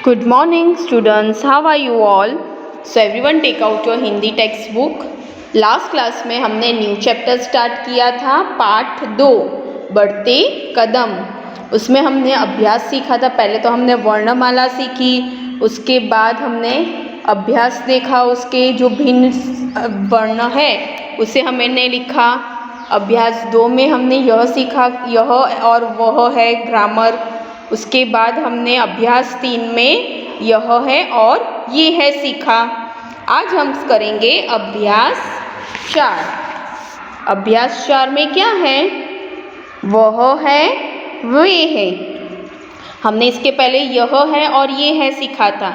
Good morning students, how are you all? So everyone take out your Hindi textbook. Last class में हमने new chapter start किया था पाठ 2 बढ़ते कदम। उसमें हमने अभ्यास सीखा था। पहले तो हमने वर्णमाला सीखी, उसके बाद हमने अभ्यास देखा, उसके जो भिन्न वर्ण है उसे हमने लिखा। अभ्यास 2 में हमने यह सीखा, यह और वह है ग्रामर। उसके बाद हमने अभ्यास 3 में यह है और ये है सीखा। आज हम करेंगे अभ्यास 4। अभ्यास 4 में क्या है? वह है, वे है। हमने इसके पहले यह है और ये है सीखा था,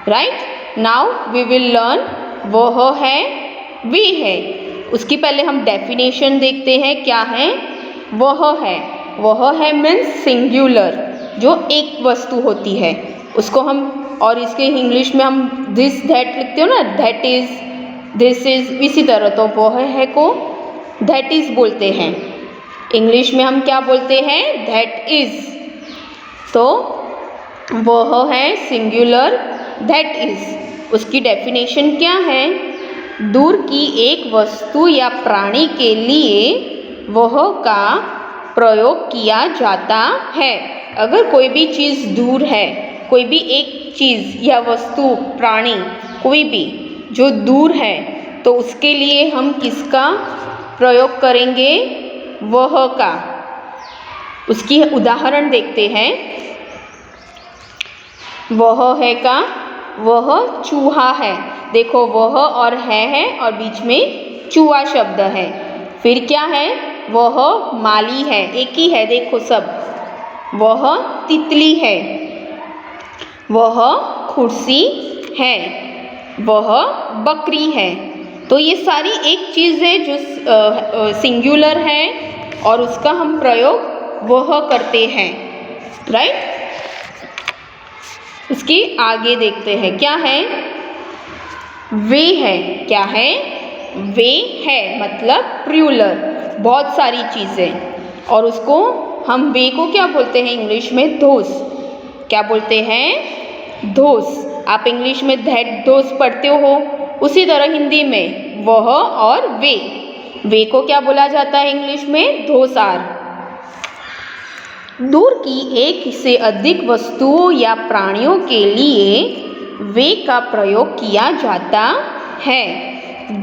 right. Now we will learn वह है, वे है। उसकी पहले हम डेफिनेशन देखते हैं क्या है। वह है मीन्स सिंगुलर, जो एक वस्तु होती है उसको हम, और इसके इंग्लिश में हम दिस दैट लिखते हो ना, दैट इज, दिस इज, इसी तरह तो वह है को दैट इज बोलते हैं। इंग्लिश में हम क्या बोलते हैं? That is. तो वह है सिंगुलर, दैट इज। उसकी डेफिनेशन क्या है? दूर की एक वस्तु या प्राणी के लिए वह का प्रयोग किया जाता है। अगर कोई भी चीज़ दूर है, कोई भी एक चीज़ या वस्तु, प्राणी, कोई भी जो दूर है, तो उसके लिए हम किसका प्रयोग करेंगे? वह का। उसकी उदाहरण देखते हैं। वह है का, वह चूहा है। देखो वह और है और बीच में चूहा शब्द है। फिर क्या है? वह माली है, एक ही है, देखो सब। वह तितली है, वह कुर्सी है, वह बकरी है। तो ये सारी एक चीज़ है जो सिंगुलर है और उसका हम प्रयोग वह करते हैं, राइट। इसके आगे देखते हैं क्या है। वे है, क्या है? वे है मतलब प्लूरल, बहुत सारी चीज़ें। और उसको हम वे को क्या बोलते हैं इंग्लिश में? दोस। क्या बोलते हैं? दोस। आप इंग्लिश में दैट, दोस पढ़ते हो, उसी तरह हिंदी में वह और वे को क्या बोला जाता है इंग्लिश में? Those are. दूर की एक से अधिक वस्तुओं या प्राणियों के लिए वे का प्रयोग किया जाता है।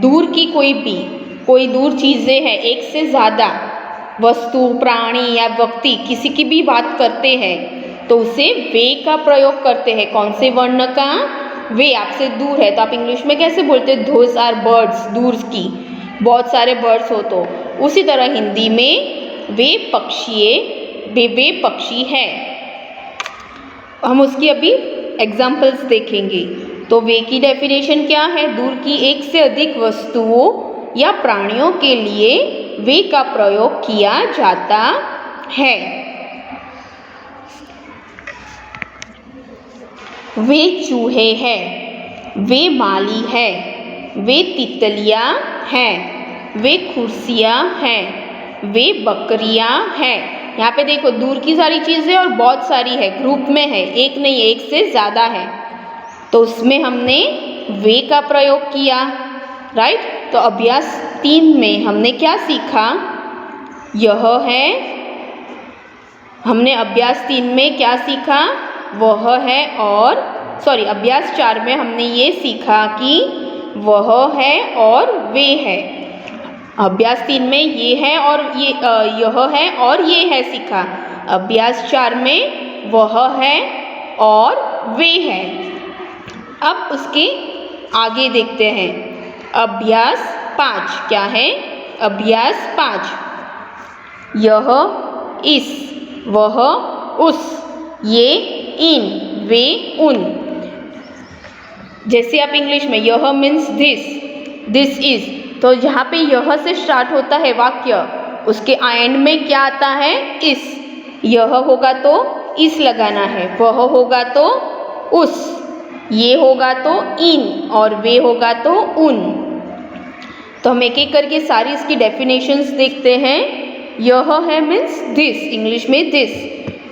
दूर की कोई दूर चीज़ें हैं, एक से ज़्यादा वस्तु, प्राणी या व्यक्ति, किसी की भी बात करते हैं तो उसे वे का प्रयोग करते हैं। कौन से वर्ण का? वे। आपसे दूर है तो आप इंग्लिश में कैसे बोलते हैं? Those are birds. दूर की बहुत सारे बर्ड्स हो तो उसी तरह हिंदी में वे पक्षी हैं। हम उसकी अभी एग्जाम्पल्स देखेंगे। तो वे की डेफिनेशन क्या है? दूर की एक से अधिक वस्तुओं या प्राणियों के लिए वे का प्रयोग किया जाता है। वे चूहे हैं, वे माली है, वे तितलियाँ हैं, वे कुर्सियाँ हैं, वे बकरियाँ हैं। यहाँ पे देखो दूर की सारी चीज़ें और बहुत सारी है, ग्रुप में है, एक नहीं, एक से ज़्यादा है, तो उसमें हमने वे का प्रयोग किया, राइट। तो अभ्यास 3 में हमने क्या सीखा? यह है। हमने अभ्यास 3 में क्या सीखा? वह है और अभ्यास 4 में हमने ये सीखा कि वह है और वे है। अभ्यास 3 में ये है और यह है और ये है सीखा। अभ्यास 4 में वह है और वे है। अब उसके आगे देखते हैं। अभ्यास 5 क्या है? अभ्यास 5, यह, इस, वह, उस, ये, इन, वे, उन। जैसे आप इंग्लिश में यह मीन्स दिस इज, तो यहाँ पे यह से स्टार्ट होता है वाक्य, उसके एंड में क्या आता है? इस। यह होगा तो इस लगाना है, वह होगा तो उस, ये होगा तो इन, और वे होगा तो उन। तो हम एक एक करके सारी इसकी डेफिनेशंस देखते हैं। यह है मीन्स दिस, इंग्लिश में दिस,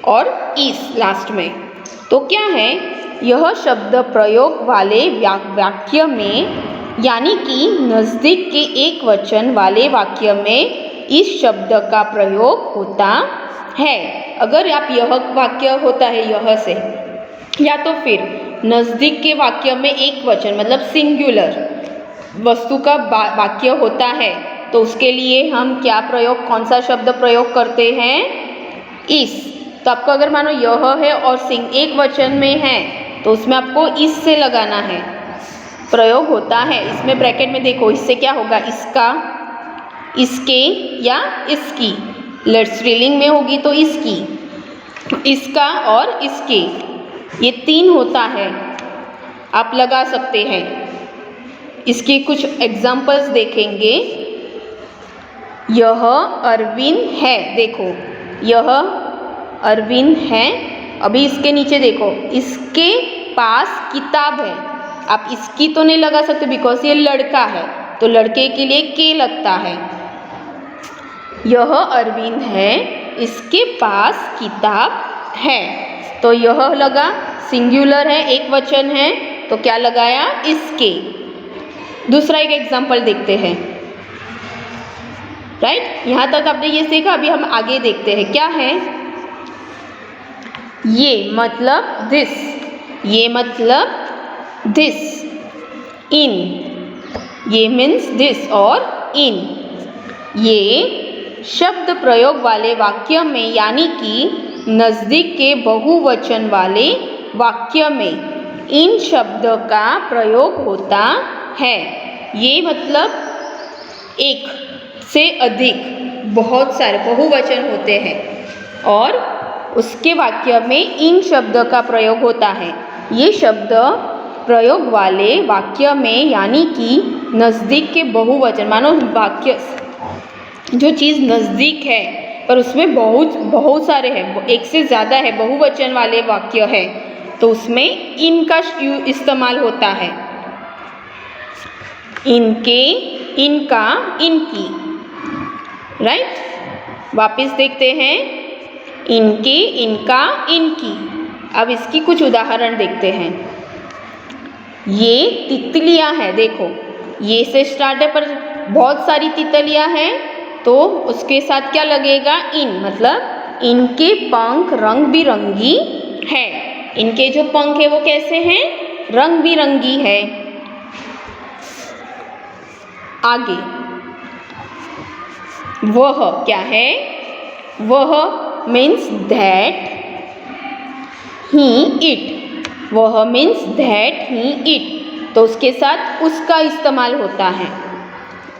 और इस लास्ट में। तो क्या है? यह शब्द प्रयोग वाले वाक्य में यानी कि नज़दीक के एक वचन वाले वाक्य में इस शब्द का प्रयोग होता है। अगर आप यह वाक्य होता है यह से, या तो फिर नज़दीक के वाक्य में एक वचन मतलब सिंगुलर वस्तु का वाक्य होता है, तो उसके लिए हम क्या प्रयोग, कौन सा शब्द प्रयोग करते हैं? इस। तो आपको अगर मानो यह है और एक वचन में है तो उसमें आपको इस से लगाना है, प्रयोग होता है। इसमें ब्रैकेट में देखो, इससे क्या होगा? इसका, इसके या इसकी। स्त्रीलिंग में होगी तो इसकी, इसका और इसके, ये 3 होता है, आप लगा सकते हैं। इसके कुछ एग्जाम्पल्स देखेंगे। यह अरविंद है, देखो यह अरविंद है। अभी इसके नीचे देखो, इसके पास किताब है। आप इसकी तो नहीं लगा सकते बिकॉज ये लड़का है, तो लड़के के लिए के लगता है। यह अरविंद है, इसके पास किताब है, तो यह लगा, सिंगुलर है, एक वचन है, तो क्या लगाया? इसके। दूसरा एक एग्जाम्पल देखते हैं। राइट, यहाँ तक आपने ये सीखा। अभी हम आगे देखते हैं क्या है। ये मतलब दिस, ये मतलब दिस। इन, ये मीन्स दिस और इन। ये शब्द प्रयोग वाले वाक्य में यानी कि नज़दीक के बहुवचन वाले वाक्य में इन शब्द का प्रयोग होता है। ये मतलब एक से अधिक, बहुत सारे बहुवचन होते हैं और उसके वाक्य में इन शब्द का प्रयोग होता है। ये शब्द प्रयोग वाले वाक्य में यानी कि नज़दीक के बहुवचन, मानो वाक्य जो चीज़ नज़दीक है पर उसमें बहुत सारे हैं, एक से ज़्यादा है, बहुवचन वाले वाक्य है, तो उसमें इनका इस्तेमाल होता है। इनके, इनका, इनकी। राइट, वापस देखते हैं। इनके, इनका, इनकी। अब इसकी कुछ उदाहरण देखते हैं। ये तितलियां हैं, देखो ये से स्टार्ट है पर बहुत सारी तितलियां हैं, तो उसके साथ क्या लगेगा? इन, मतलब इनके पंख रंग बिरंगी है। इनके जो पंख है वो कैसे हैं? रंग बिरंगी है। आगे, वह क्या है? वह मीन्स दैट, ही, इट। वह मीन्स दैट, ही, इट, तो उसके साथ उसका इस्तेमाल होता है।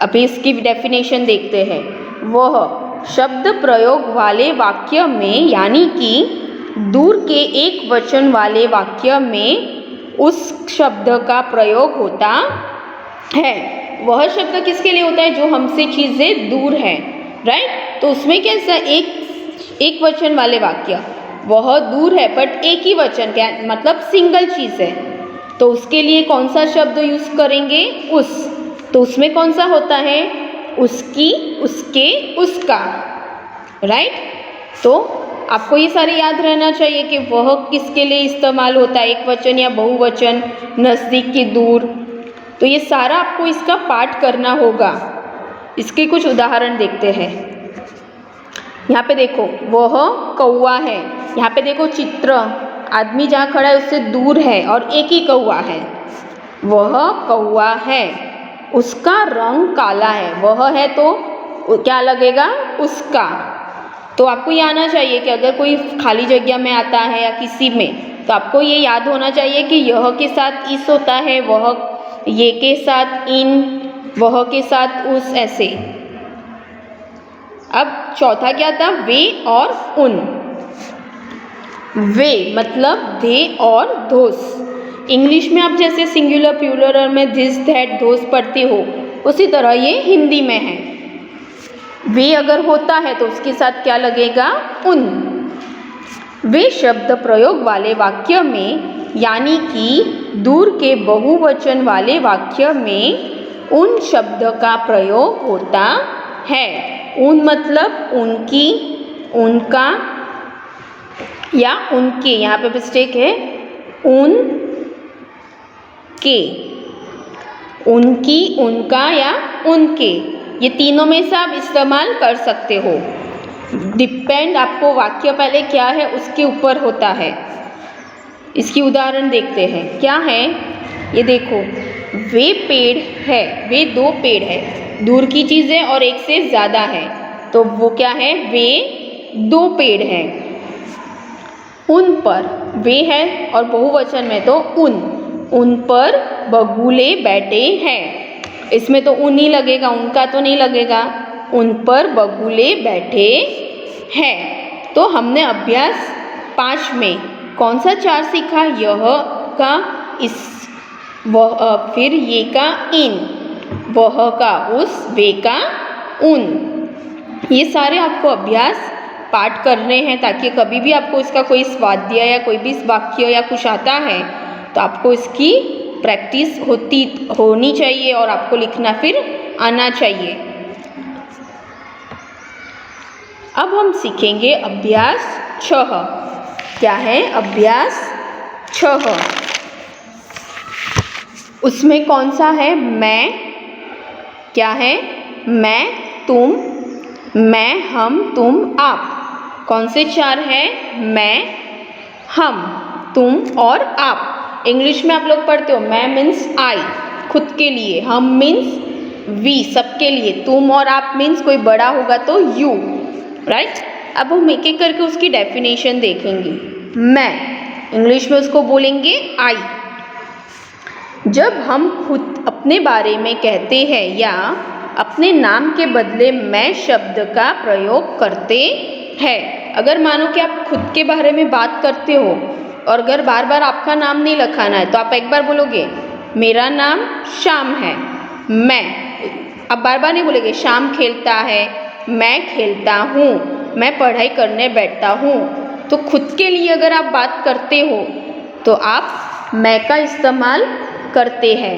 अभी इसकी डेफिनेशन देखते हैं। वह शब्द प्रयोग वाले वाक्य में यानी कि दूर के एक वचन वाले वाक्य में उस शब्द का प्रयोग होता है। वह शब्द किसके लिए होता है? जो हमसे चीज़ें दूर है। राइट, तो उसमें कैसा एक वचन वाले वाक्य, वह दूर है बट एक ही वचन, क्या मतलब सिंगल चीज़ है, तो उसके लिए कौन सा शब्द यूज़ करेंगे? उस। तो उसमें कौन सा होता है? उसकी, उसके, उसका। राइट, तो आपको ये सारे याद रहना चाहिए कि वह किसके लिए इस्तेमाल होता है, एक वचन या बहुवचन, नज़दीक की, दूर। तो ये सारा आपको इसका पाठ करना होगा। इसके कुछ उदाहरण देखते हैं। यहाँ पे देखो, वह कौवा है। यहाँ पे देखो चित्र, आदमी जहाँ खड़ा है उससे दूर है और एक ही कौवा है। वह कौवा है, उसका रंग काला है। वह है तो क्या लगेगा? उसका। तो आपको ये आना चाहिए कि अगर कोई खाली जगह में आता है या किसी में, तो आपको ये याद होना चाहिए कि यह के साथ इस होता है, वह ये के साथ इन, वह के साथ उस, ऐसे। अब चौथा क्या था? वे और उन। वे मतलब दे और दोस। इंग्लिश में आप जैसे सिंगुलर प्लूरल में दिस, दैट, दोस पढ़ते हो, उसी तरह ये हिंदी में है। वे अगर होता है तो उसके साथ क्या लगेगा? उन। वे शब्द प्रयोग वाले वाक्य में यानी कि दूर के बहुवचन वाले वाक्य में उन शब्द का प्रयोग होता है। उन मतलब उनकी, उनका या उनके। यहाँ पे मिस्टेक है, उन के, उनकी, उनका या उनके, ये तीनों में से आप इस्तेमाल कर सकते हो। डिपेंड आपको वाक्य पहले क्या है उसके ऊपर होता है। इसकी उदाहरण देखते हैं। क्या है ये देखो, वे पेड़ है, वे दो पेड़ है, दूर की चीज़ है और एक से ज़्यादा है, तो वो क्या है, वे दो पेड़ हैं। उन पर, वे है और बहुवचन में तो उन पर बगुले बैठे हैं। इसमें तो उन ही लगेगा, उनका तो नहीं लगेगा। उन पर बगुले बैठे हैं। तो हमने अभ्यास 5 में कौन सा 4 सीखा, यह का इस, वह, फिर ये का इन, वह का उस, वे का उन। ये सारे आपको अभ्यास पाठ करने हैं ताकि कभी भी आपको इसका कोई स्वाध्याय या कोई भी वाक्य या कुछ आता है तो आपको इसकी प्रैक्टिस होनी चाहिए और आपको लिखना फिर आना चाहिए। अब हम सीखेंगे अभ्यास 6। क्या है अभ्यास 6? उसमें कौन सा है, मैं, क्या है, मैं, तुम, मैं, हम, तुम, आप। कौन से 4 है, मैं, हम, तुम और आप। इंग्लिश में आप लोग पढ़ते हो, मैं मीन्स आई, खुद के लिए, हम मीन्स वी, सबके लिए, तुम और आप मीन्स कोई बड़ा होगा तो यू, राइट। अब हम एक एक करके उसकी डेफिनेशन देखेंगे। मैं, इंग्लिश में उसको बोलेंगे आई। जब हम खुद अपने बारे में कहते हैं या अपने नाम के बदले मैं शब्द का प्रयोग करते हैं, अगर मानो कि आप खुद के बारे में बात करते हो और अगर बार बार आपका नाम नहीं लिखाना है तो आप एक बार बोलोगे मेरा नाम श्याम है, मैं, अब बार बार नहीं बोलेंगे श्याम खेलता है, मैं खेलता हूँ, मैं पढ़ाई करने बैठता हूँ। तो खुद के लिए अगर आप बात करते हो तो आप मैं का इस्तेमाल करते हैं।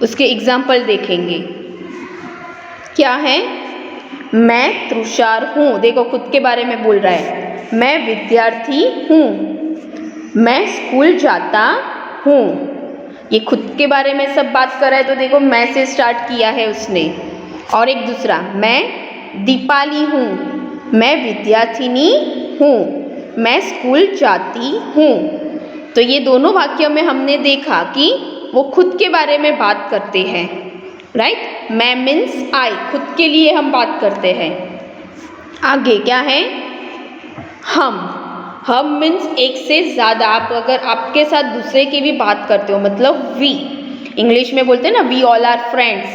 उसके एग्जाम्पल देखेंगे। क्या है, मैं तुषार हूँ, देखो खुद के बारे में बोल रहा है। मैं विद्यार्थी हूँ, मैं स्कूल जाता हूँ, ये खुद के बारे में सब बात कर रहा है तो देखो मैं से स्टार्ट किया है उसने। और एक दूसरा, मैं दीपाली हूँ, मैं विद्यार्थिनी हूँ, मैं स्कूल जाती हूँ। तो ये दोनों वाक्य में हमने देखा कि वो खुद के बारे में बात करते हैं, राइट। मैं मीन्स आई, खुद के लिए हम बात करते हैं। आगे क्या है, हम मीन्स एक से ज़्यादा, आप अगर आपके साथ दूसरे की भी बात करते हो मतलब वी, इंग्लिश में बोलते हैं ना वी ऑल आर फ्रेंड्स,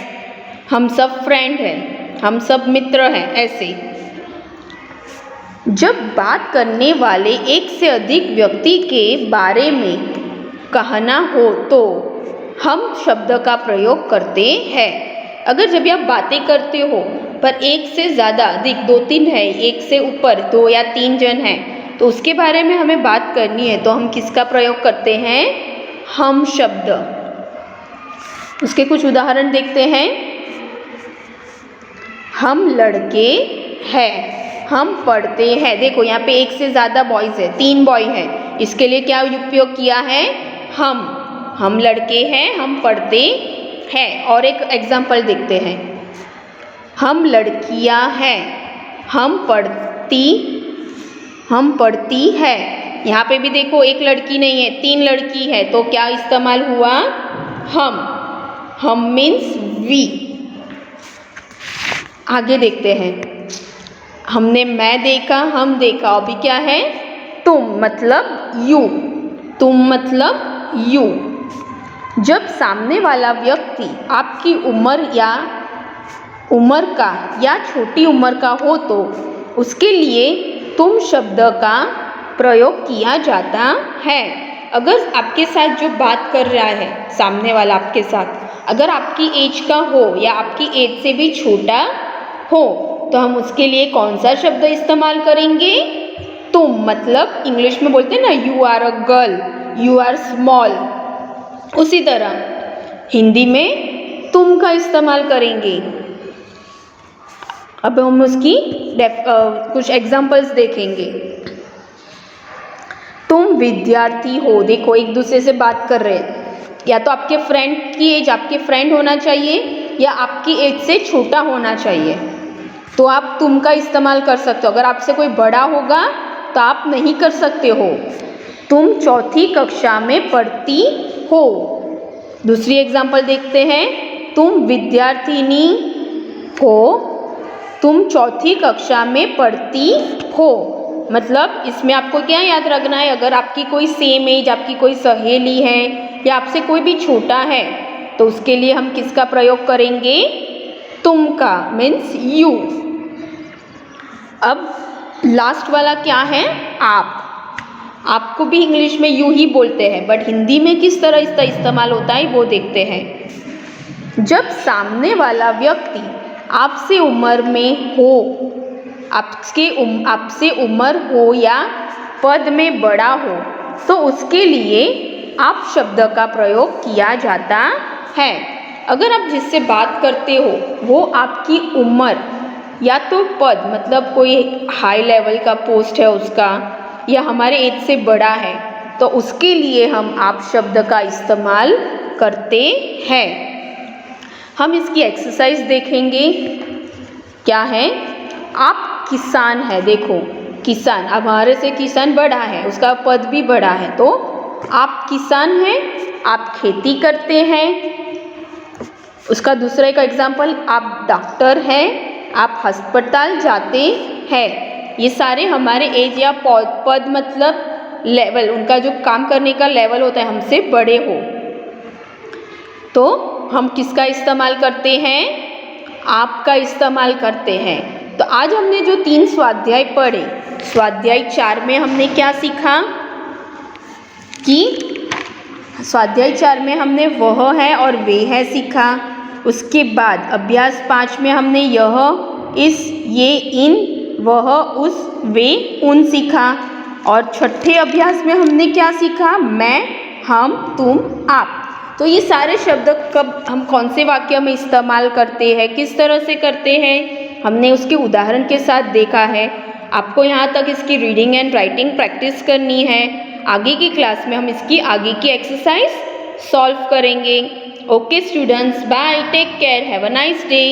हम सब फ्रेंड हैं, हम सब मित्र हैं, ऐसे। जब बात करने वाले एक से अधिक व्यक्ति के बारे में कहना हो तो हम शब्द का प्रयोग करते हैं। अगर जब आप बातें करते हो पर एक से ज़्यादा, अधिक, 2-3 है, एक से ऊपर 2 या 3 जन हैं, तो उसके बारे में हमें बात करनी है तो हम किसका प्रयोग करते हैं, हम शब्द। उसके कुछ उदाहरण देखते हैं। हम लड़के हैं, हम पढ़ते हैं, देखो यहाँ पे एक से ज़्यादा बॉयज़ है, 3 बॉय हैं, इसके लिए क्या उपयोग किया है, हम लड़के हैं, हम पढ़ते हैं। और एक एग्जाम्पल देखते हैं। हम लड़कियां हैं, हम पढ़ती है। यहाँ पे भी देखो एक लड़की नहीं है, 3 लड़की है, तो क्या इस्तेमाल हुआ, हम मीन्स वी। आगे देखते हैं। हमने मैं देखा, हम देखा, अभी क्या है, तुम मतलब यू, तुम मतलब यू। जब सामने वाला व्यक्ति आपकी उम्र का या छोटी उम्र का हो तो उसके लिए तुम शब्द का प्रयोग किया जाता है। अगर आपके साथ जो बात कर रहा है सामने वाला आपके साथ, अगर आपकी एज का हो या आपकी एज से भी छोटा हो तो हम उसके लिए कौन सा शब्द इस्तेमाल करेंगे, तुम। मतलब इंग्लिश में बोलते हैं ना you are a girl, you are small, उसी तरह हिंदी में तुम का इस्तेमाल करेंगे। अब हम उसकी कुछ एग्जाम्पल्स देखेंगे। तुम विद्यार्थी हो। देखो एक दूसरे से बात कर रहे हैं, या तो आपके फ्रेंड की एज आपके फ्रेंड होना चाहिए या आपकी एज से छोटा होना चाहिए, तो आप तुम का इस्तेमाल कर सकते हो। अगर आपसे कोई बड़ा होगा तो आप नहीं कर सकते हो। तुम चौथी कक्षा में पढ़ती हो। दूसरी एग्जाम्पल देखते हैं, तुम विद्यार्थिनी हो, तुम चौथी कक्षा में पढ़ती हो। मतलब इसमें आपको क्या याद रखना है, अगर आपकी कोई सेम एज, आपकी कोई सहेली है या आपसे कोई भी छोटा है, तो उसके लिए हम किसका प्रयोग करेंगे, तुम का, मीन्स यू। अब लास्ट वाला क्या है, आप। आपको भी इंग्लिश में यू ही बोलते हैं, बट हिंदी में किस तरह इसका इस्तेमाल होता है वो देखते हैं। जब सामने वाला व्यक्ति आपसे उम्र में हो, आपसे उम्र हो या पद में बड़ा हो, तो उसके लिए आप शब्द का प्रयोग किया जाता है। अगर आप जिससे बात करते हो वो आपकी उम्र या तो पद, मतलब कोई हाई लेवल का पोस्ट है उसका, या हमारे एज से बड़ा है, तो उसके लिए हम आप शब्द का इस्तेमाल करते हैं। हम इसकी एक्सरसाइज देखेंगे। क्या है, आप किसान है। देखो किसान, अब हमारे से किसान बड़ा है, उसका पद भी बड़ा है, तो आप किसान हैं, आप खेती करते हैं। उसका दूसरा एक एग्जाम्पल, आप डॉक्टर हैं, आप अस्पताल जाते हैं। ये सारे हमारे एज या पद, मतलब लेवल, उनका जो काम करने का लेवल होता है हमसे बड़े हो, तो हम किसका इस्तेमाल करते हैं, आपका इस्तेमाल करते हैं। तो आज हमने जो 3 स्वाध्याय पढ़े, स्वाध्याय 4 में हमने क्या सीखा कि स्वाध्याय 4 में हमने वह है और वे है सीखा। उसके बाद अभ्यास 5 में हमने यह, इस, ये, इन, वह, उस, वे, उन सीखा। और छठे अभ्यास में हमने क्या सीखा, मैं, हम, तुम, आप। तो ये सारे शब्द कब हम कौन से वाक्य में इस्तेमाल करते हैं, किस तरह से करते हैं, हमने उसके उदाहरण के साथ देखा है। आपको यहाँ तक इसकी रीडिंग एंड राइटिंग प्रैक्टिस करनी है। आगे की क्लास में हम इसकी आगे की एक्सरसाइज सॉल्व करेंगे। Okay students, bye, take care, have a nice day.